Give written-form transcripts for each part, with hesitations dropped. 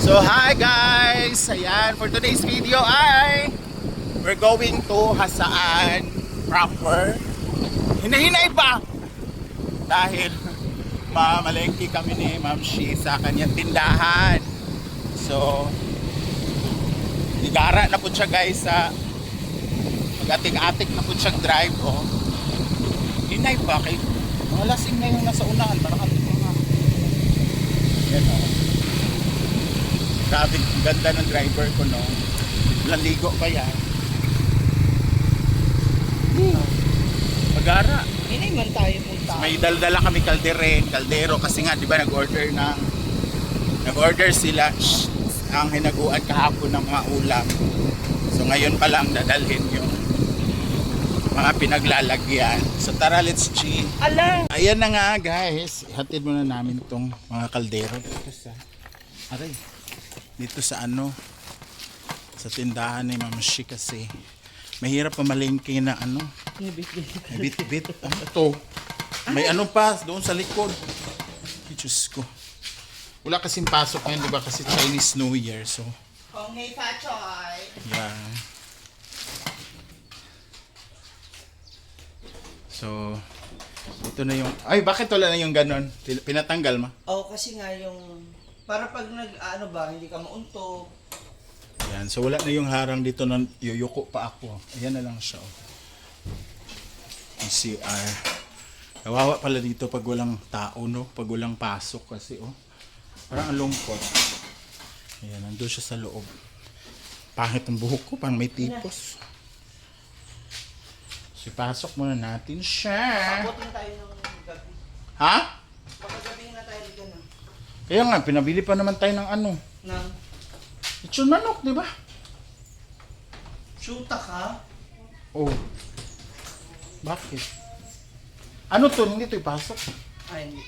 So hi guys! Ayan, for today's video ay we're going to Hasaan proper. Hinahinay pa! Dahil mamalengke kami ni Ma'am Shi sa kanyang tindahan. So ligara na po siya guys sa mag-atik-atik na po siya drive. Oh. Hinay pa kay mga lasing na yung nasa unahan. Parang mga yan o. Grabe, ganda ng driver ko, no? Laligo pa yan. Pagara. Hindi man tayo punta. So, may daldala kami kaldero kasi nga, di ba, nag-order sila ang hinaguan kahapon ng mga ulam. So ngayon pa lang dadalhin yung mga pinaglalagyan. So tara, let's G. Ala! Ayan na nga guys, ihatid muna namin itong mga kaldero dito sa dito sa sa tindahan ni Ma'am Shi kasi mahirap pamalengke na bit ano to, may pa doon sa likod. Diyos ko, wala kasing pasok ngayon, diba, kasi Chinese New Year. So Kongay Pachoy! yeah, so ito na yung bakit wala na yung ganon, pinatanggal mo? Kasi nga yung para pag hindi ka mauntog. Yan, so wala na yung harang dito na yuyuko pa ako. Ayan na lang siya. CR. Kawawa pala dito pag walang tao, no? Pag walang pasok kasi, parang ang lungkot. Ayan, nandun siya sa loob. Pangit ang buhok ko, parang may tipos. So, pasok muna natin siya. Pabutin tayo ng gabi. Ha? Pagkagabi na tayo dito na. Kaya nga, pinabili pa naman tayo ng Nang lechon manok, di ba? shoota ka? Oh. Bakit? Ano to? Hindi to ipasok. Ay, hindi.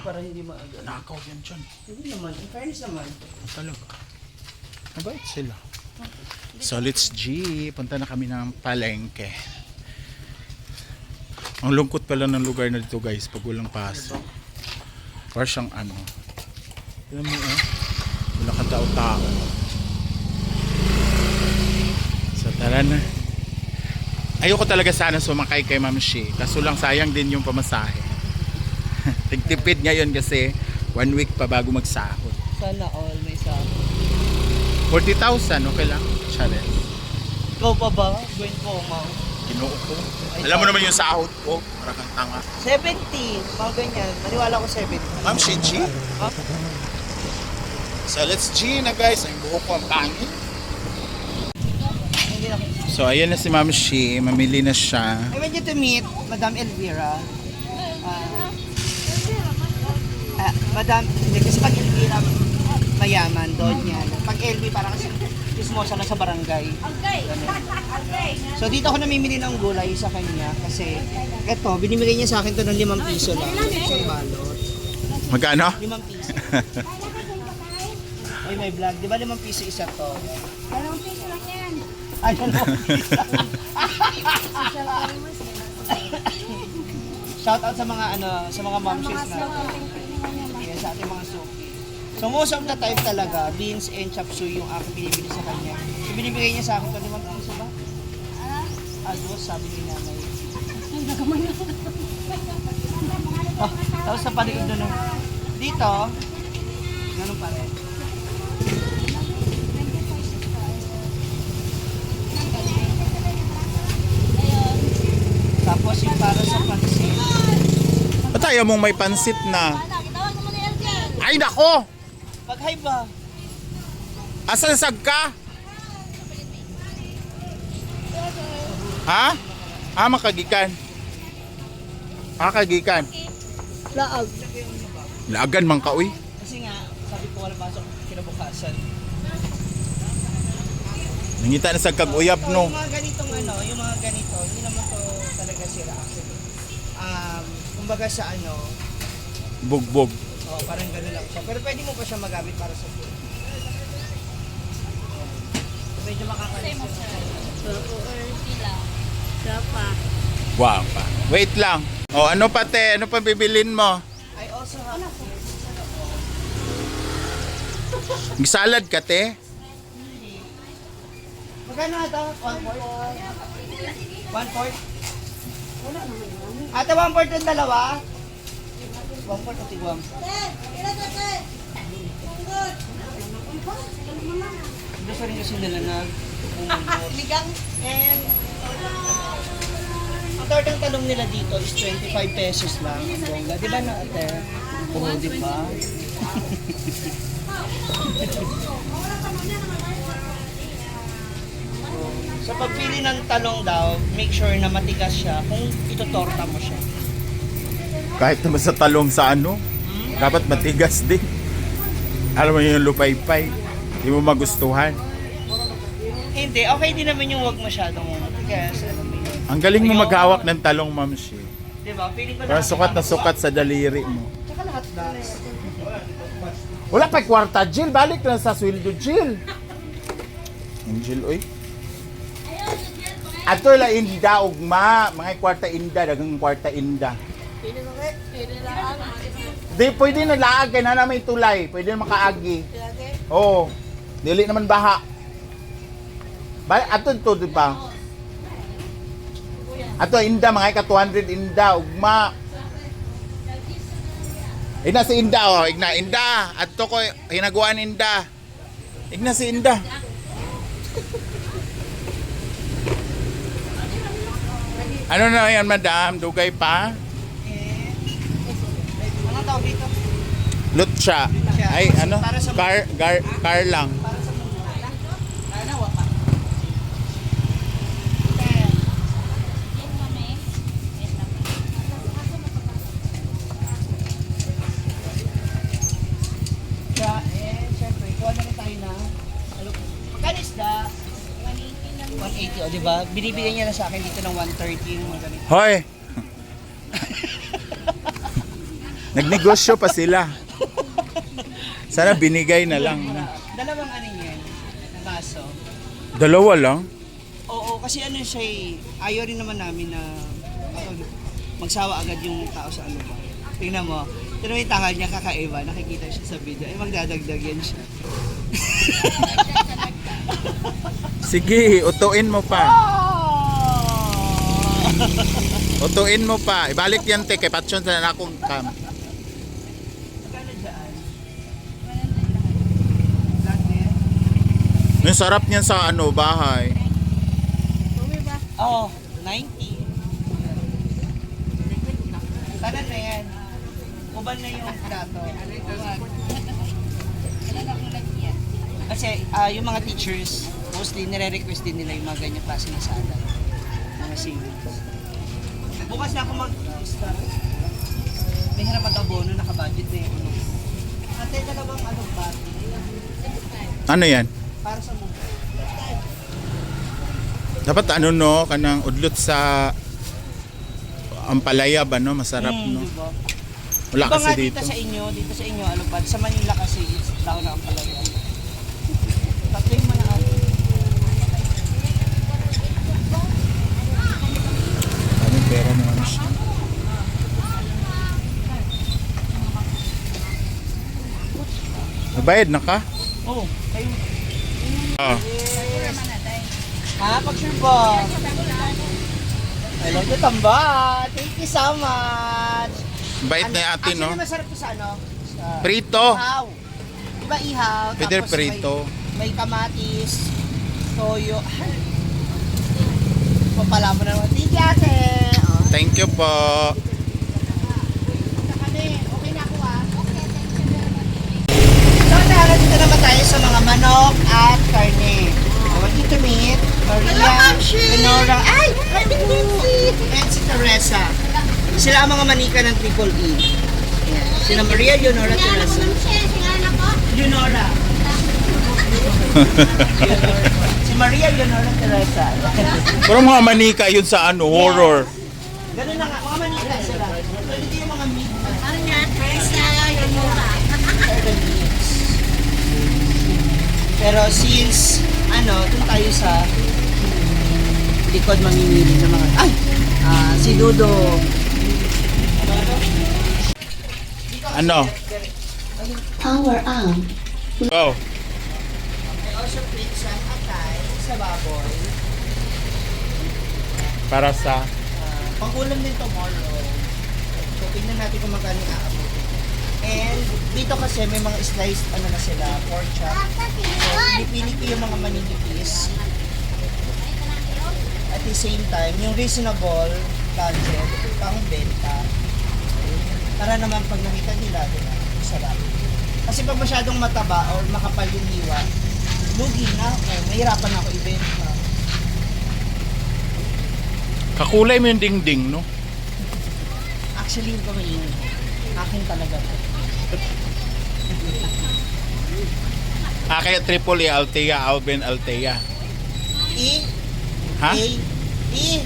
Para hindi maaga. Nakaw yan dyan. Hindi naman. In fairness naman. Talaga. Mabait sila. So let's G. Punta na kami ng palengke. Ang lungkot pala ng lugar na dito guys pag walang pasok. Or siyang alam mo wala ka tao-tao. So tara na. Ayoko talaga sana sumakay kay Ma'am Shi. Kaso lang sayang din yung pamasahe. Tigtipid ngayon kasi 1 week pa bago magsahod. Sana all may sahod. 40,000, okay lang. Challenge. Ikaw pa ba? Gawin ko, ma. Ginoo ko. Alam mo naman yung sahod ko. Para kang tanga. 70. Mga ganyan. Maniwala ko 70. Ma'am Shi, G. Ha? So let's G na guys. Ang buhok ko ang pangit. Hindi na. So ayan na si Ma'am Shi. Mamili na siya. I want you to meet Madam Elvira. Madam, hindi kasi pag Elvira mayaman doon yan. Pag LV parang chismosa na sa barangay. So dito ako namimili ng gulay sa kanya kasi eto, binibigay niya sa akin to ng 5 piso lang. Isang balot. Magkano? 5 piso. Ay, may vlog. Di ba 5 piso isa to? 2 piso lang yan. Ay, 2 piso. Shout out sa mga sa mga momshies natin. Yes, sa ating mga suki. So most of the time talaga, beans and chop suey yung aking binibili sa kanya. So binibigay niya sa akin ito 5 piso ba? Agos, sabi ni nanay. Tapos sa paligid doon. Dito, ganun pa rin. Tapos yung para sa pansit. Ba't ayaw mong may pansit na? Ay nako! Pag-hi ba? Asan ka? Ha? Makagikan. Kagikan. Laag. Laagan man ka, uy. Kasi nga, sabi ko wala pasok kinabukasan. Nangita na sa kag-uyab, no? Yung mga ganitong yung mga ganito, hindi naman to talaga sila actually. Kumbaga sa Bugbog. parang gano'n lang siya. Pero pwede mo pa siya magamit para sa food. Medyo makakalis yun. Wow pa. Wait lang. Ano pa te? Ano pa bibilin mo? I also have Salad ka, te? Magkano ito? 1/4? 1/4? Ate, 1/4 yung dalawa? 1/4 o tigwam? Gusto rin kasi nila ligang. And ang tortang talong nila dito is 25 pesos lang. Bongga. Di ba na ate? Oo, di ba? Sa pagpili ng talong daw, make sure na matigas siya kung itotorta mo siya. Kahit naman sa talong sa ano, dapat matigas din. Alam mo yung lupay-pay, hindi mo magustuhan. Hindi, okay din naman yung wag masyadong matigas. Alam mo yun. Ang galing mo maghawak ng talong, Ma'am Shi. Diba? Pili ko Parang sukat na sukat sa daliri mo. Tsaka lahat guys. Wala pa kwarta, Jill. Balik lang sa sweldo, Jill. Ang Jill, oy. Ato la inda ugma, mga kwarta inda, dagang kwarta inda. Di pwede na laag kay na may tulay, pwede na makaagi. Oo. Dili naman baha. Ato to di ba? Ato inda mga ka 200 inda ugma. Igna si Inda oh, igna Inda. Ato ko hinaguan Inda. Igna si Inda. Ano na yan, madam? Dugay pa? Ano tawag dito? Lutsa. Ay, ano? Car lang. Para sa mundo. Kaya, syempre, kuha na rin tayo na. Magkano isda? 180, o diba? Binibigyan niya na sa akin dito ng 130 yung mga ganito. Hoy! Nagnegosyo pa sila. Sana binigay na lang. Dalawang ano yan, na baso. Dalawa lang? Oo, kasi ano siya ayaw rin naman namin na magsawa agad yung tao sa ano ba. Tingnan mo, pero yung tangal niya kakaiba, nakikita siya sa video, ay magdadagdag yan siya. Sige, utuin mo pa. Utuin mo pa. Ibalik yan, te. Kay Patson sa akong cam. Magkano dyan? Yung sarap niyan sa ano, bahay. Oo, 90. Kanan na yan. Kuban na yung plato. Kasi yung mga teachers, mostly nire-request din nila yung mga ganyang klase ng salad. Mga singles. Bukas na ako mag-start. May hirap mag-abono, naka-budget na yung ano. Ate, dalawang ano ba? Ano yan? Para sa mukha. Dapat ano no, kanang udlot sa Ampalaya ba no? Masarap no? Diba? Wala Diba kasi nga dito. dito sa inyo, alupad. Sa Manila kasi, it's tao na ang palaya. Tatlo yung mga ano. Anong pera naman siya? Nabayad na ka? Oo, kayo. Ah. Ha, pag-sure ba? I love you, Tamba. Thank you so much. Bait na yung ate, no? Actually, masarap to sa ano? Sa Prito. ihaw. Diba ihaw? Pwede Tapos prito. May kamatis, toyo. Ay. Papala mo na naman. Thank you, ate. Oh. Thank you po. Kami, okay na ako ah. So, dito naman tayo sa mga manok at karne. I want you to meet Maria, Lenora, ay! And si Teresa. Sila ang mga manika ng Triple E. Ayan. Sila Maria, Leonora, Teresa. Leonora. Si Maria, Leonora, Teresa. Pero mga manika yun sa ano, horror. Ganun na nga, mga manika sila. So, hindi yung mga meat. Ano niya? Teresa, Leonora. Pero since, dun tayo sa likod mamimili ng mga, si Dudo. Ano? Power on. Go. I also put some atay sa baboy. Para sa... Pang-ulam din tomorrow. So, tingnan natin kung magkano yung aabutin. And dito kasi may mga sliced ano na sila, pork chop. So, pinipili ko yung mga maninipis. At the same time, yung reasonable budget, pang benta. Para naman pag nakita nila, diba, sarap. Kasi pag masyadong mataba or makapal yung hiwa, lugi na ako. Mahirapan ako ibenta. Kakulay mo yung dingding, no? Actually, yung kumain. Akin talaga to. Kaya Triple E, Altea, Alvin, Altea. E, Ha? A, E.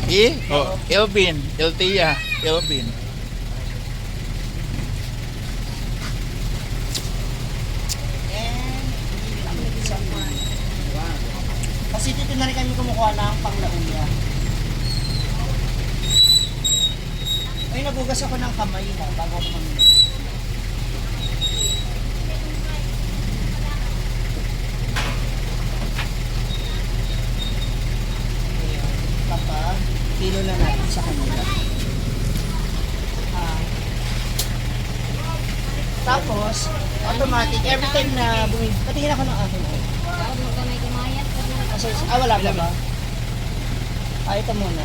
E? Oh, Elvin, Altea, Elvin. And, kasi dito na rin kami kumukuha ng panglauya. Ay, nagugas ako ng kamay na bago ako mamili. Ayan. Kapag kilo na natin sa kanila. Tapos, automatic, every time na patingin ako ng akin. Wala pa ba? Ito muna.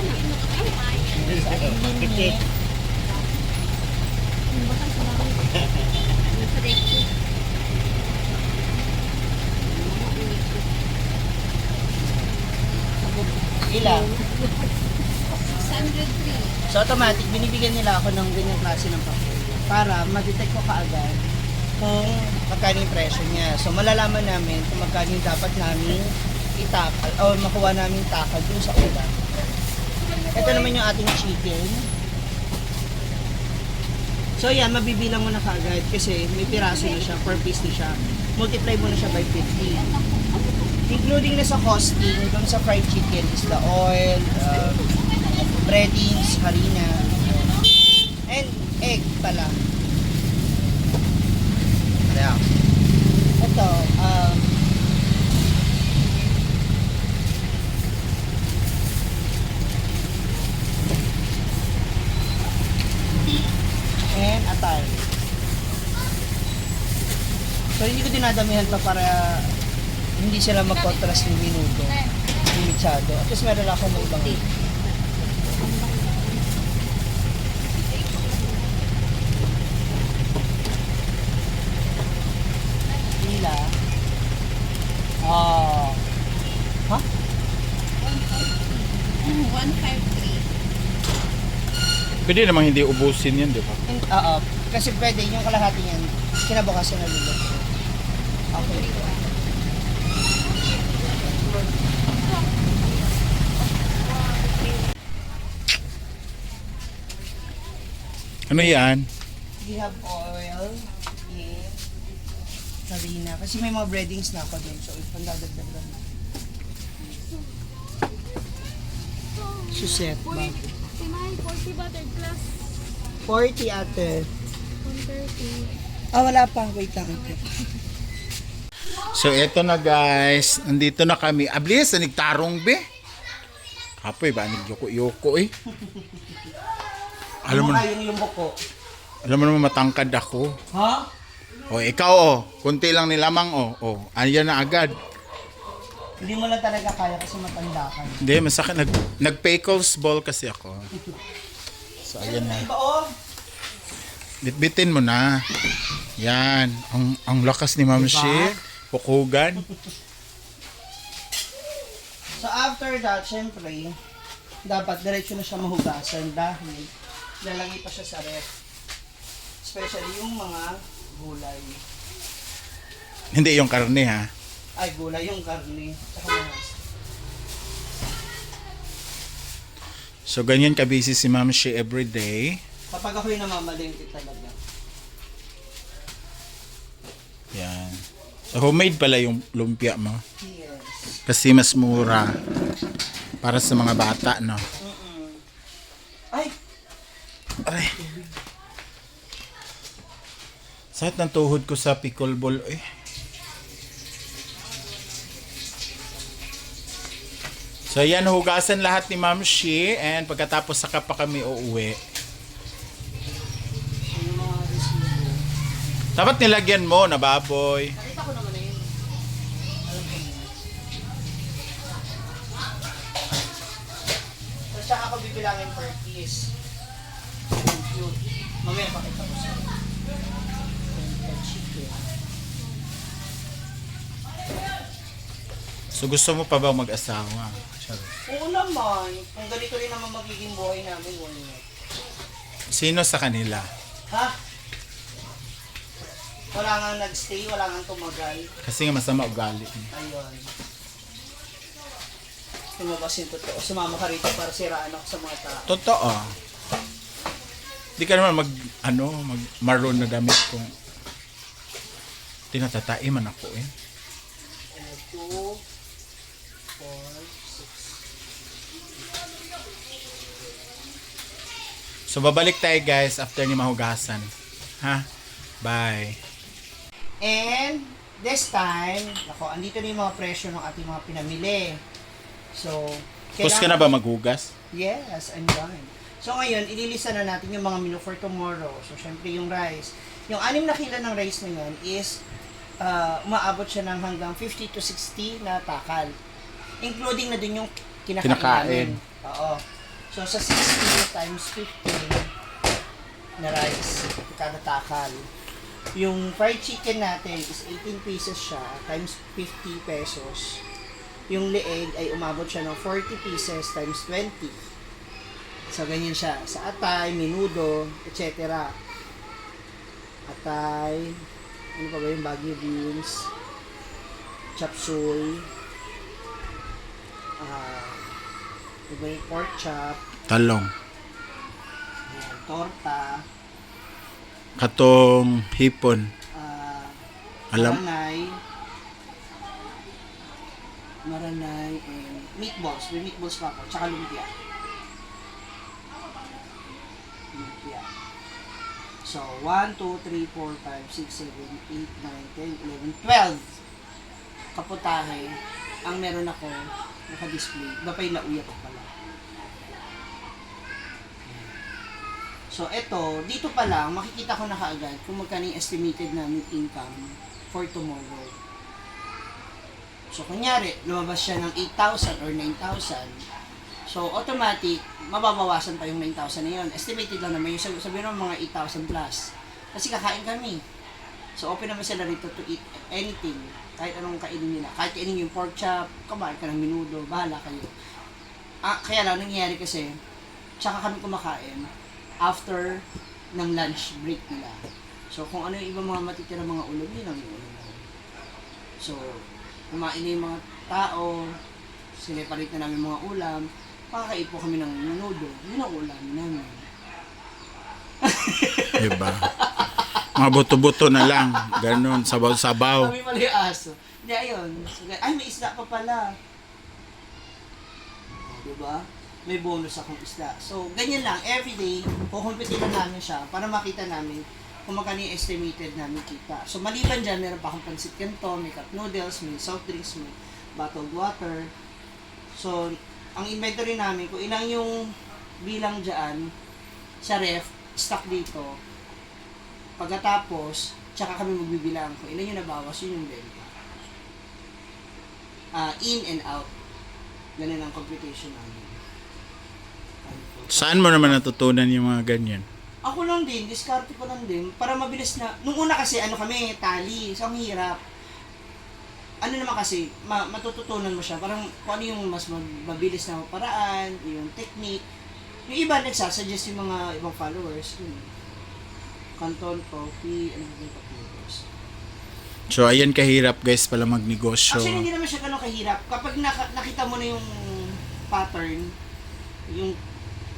Limit. Ilang? 603. So automatic, binibigyan nila ako ng ganyang klase ng papel para ma-detect ko kaagad kung magkano yung presyo niya. So malalaman namin kung magkano yung dapat namin itakal o makuha namin takal dun sa ulam. Ito naman yung ating chicken. So yan, mabibilang mo na kaagad kasi may piraso na siya, per piece na siya. Multiply mo na siya by 50. Including na sa costing, dun sa fried chicken is the oil, breadings, harina, and egg pala. Ayan. Ito, and atay. So hindi ko dinadamihan pa para hindi sila mag-contrast ng minuto. Limitado. At least meron ako may ibang pila. Ha? 153. Pwede namang hindi ubusin yan, di ba? Oo. Kasi pwede yung kalahati niyan. Kinabukasan na luluto. Okay. Ano yan? We have oil and harina. Kasi may mga breadings na ako din. So, ipandadagdag lang. Suset ba? Simay, 40 buttered plus 40 ate. 130. Wala pa. Wait lang ate. So eto na guys, nandito na kami. Ablis, nagtarong be. Kapoy ba, nagyoko-yoko eh. Alam mo, yung buko. alam mo naman matangkad ako. Ha? O ikaw kunti lang nilamang ayan na agad. Hindi mo lang talaga kaya kasi matanda ka. Hindi, masakit. Nag-pickles ball kasi ako. So ayan na. Iba Bitbitin mo na. Yan. Ang lakas ni Ma'am Shi. Pukugan. So after that, syempre, dapat diretso na siya mahugasan dahil lalagay pa siya sa ref. Especially yung mga gulay. Hindi yung karne ha. Ay, gulay yung karne. Tsaka mga So ganyan ka-busy si Ma'am Shi everyday. kapag ako'y namamalengke talaga. Yan. So homemade pala yung lumpia mo. Yes. Kasi mas mura. Para sa mga bata, no? Ay! Aray. Sakit ng tuhod ko sa pickleball, eh. So yan, hugasan lahat ni Ma'am Shi and pagkatapos saka pa kami uuwi. So, yung mga resibo. Dapat nilagyan mo na baboy. Nakita ko naman na yun. Alam ko na. So, tsaka ako bibilangin per piece. Cute. Mamaya pakita ko sa'yo. Chicken. So gusto mo pa ba mag-asawa? Charot. Oo naman. Kung ganito rin naman magiging buhay namin, wala na. Sino sa kanila? Ha? Wala nga nagstay, wala nga tumagal. Kasi nga masama ugali. Ayun. Lumabas yung totoo. Sumama ka rito para siraan ako sa mga tao. Totoo. Di ka naman mag maroon na damit kung tinatatai man ako eh. 2, 4, 6. So babalik tayo guys after ni mahugasan. Ha? Bye. And this time, ako, andito na yung mga presyo ng ating mga pinamili. So, Tapos ka na ba maghugas? Yes, I'm done. So ngayon, ililista na natin yung mga menu for tomorrow. So syempre yung rice. Yung 6 na kilo ng rice na yun is umaabot siya ng hanggang 50 to 60 na takal. Including na din yung kinakain Kinakain. namin. Oo. So sa 60 times 50 na rice, kada takal. Yung fried chicken natin is 18 pieces siya times 50 pesos. Yung leeg ay umabot siya ng 40 pieces times 20. So, ganyan siya. Sa atay, menudo, etc. Atay, ano pa ba yung Baguio beans, chop suey, ano ba yung pork chop, Talong. ayan, torta, Katong hipon. Alam? maranay, and meatballs. May meatballs pa ako, tsaka lumpia. So, 1, 2, 3, 4, 5, 6, 7, 8, 9, 10, 11, 12 kaputahe ang meron ako naka-display. Iba pa yung nauya ko pala. So, eto, dito pa lang, makikita ko na kaagad kung magkano yung estimated namin income for tomorrow. So, kunyari, lumabas siya ng 8,000 or 9,000. So, automatic, mababawasan pa yung 9,000 na yun. Estimated lang naman yung sabihin mo mga 8,000 plus. Kasi kakain kami. So, open naman sila rito to eat anything. Kahit anong kainin nila. Kahit kainin yung pork chop, kumain ka ng menudo, bahala kayo. Kaya lang, nangyayari kasi, tsaka kami kumakain after ng lunch break nila. So, kung ano yung ibang mga matitira mga ulam, yun ang ulam. So, kumain na yung mga tao, sinipalit na namin mga ulam, makakaipo kami ng menudo, yun ang ulam namin. Diba? Mga buto-buto na lang. Ganon, sabaw-sabaw. Kami mali aso. Hindi, ayun. So, ay, may isda pa pala. Diba? May bonus akong isda. So, ganyan lang. Everyday, kukumpitin na namin siya para makita namin kung magkano yung estimated namin kita. So, maliban dyan, meron pa akong pancit canton, may cup noodles, may soft drinks, may bottled water. So, ang inventory namin, kung ilang yung bilang dyan sa ref, stock dito. Pagkatapos, tsaka kami magbibilang. Kung ilan yung nabawas, yun yung benta. In and out. Ganun ang computation namin. Saan mo naman natutunan yung mga ganyan? Ako lang din, diskarte ko lang din, para mabilis na, nung una kasi, kami, tali, so ang hirap. Ano naman kasi, matututunan mo siya, parang kung ano yung mas mabilis na paraan, yung technique. Yung iba nagsasuggest yung mga ibang followers, yun. Canton, coffee, ano ba yung papers. So ayan kahirap guys pala magnegosyo. Actually, hindi naman siya ganun kahirap. Kapag nakita mo na yung pattern, yung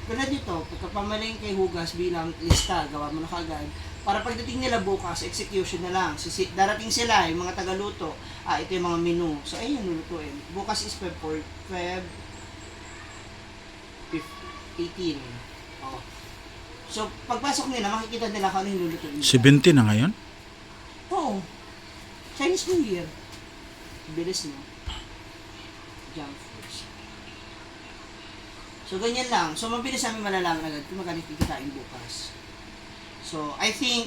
tulad dito, pagkapamaling kay hugas bilang lista, gawa mo na kagad. Para pagdating nila bukas, execution na lang. Darating sila, yung mga tagaluto. Ito yung mga menu. So, ayun yung lulutuin. Bukas is Feb 18. Oh. So, pagpasok nila, makikita nila kung ano yung lulutuin nila. 70 na ngayon? Oo. Chinese New Year. Bilis no? Junk foods. So, ganyan lang. So, mabilis namin malalaman agad kung magkano kikitain bukas. So, I think,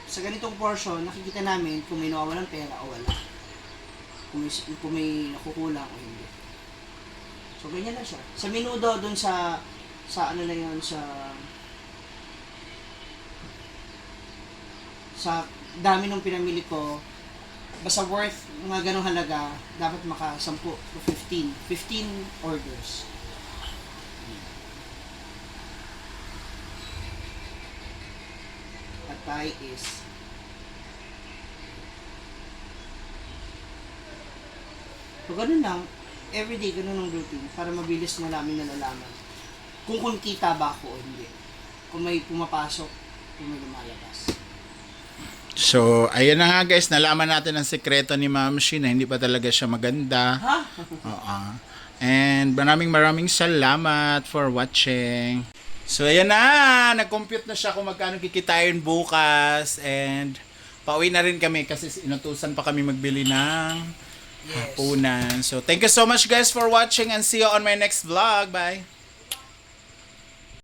sa ganitong portion, nakikita namin kung may nawawalang pera o wala. Kung may nakukulang o hindi. So, ganyan lang siya. Sa minudo, dun sa ano na yun, sa dami ng pinamili ko, basta worth mga ganong halaga, dapat maka 10 to 15 orders. Patay is so ganun lang, everyday ganun ang routine para mabilis na namin nalalaman kung kita ba ako o hindi, kung may pumapasok, kung may lumalabas. So, ayun na nga guys, nalaman natin ang sekreto ni Ma'am Shi na hindi pa talaga siya maganda. Ha? Oo. And maraming salamat for watching. So, ayan na. Nag-compute na siya kung magkano kikitain bukas. And pauwi na rin kami kasi inutusan pa kami magbili ng hapunan. So, thank you so much guys for watching and see you on my next vlog. Bye!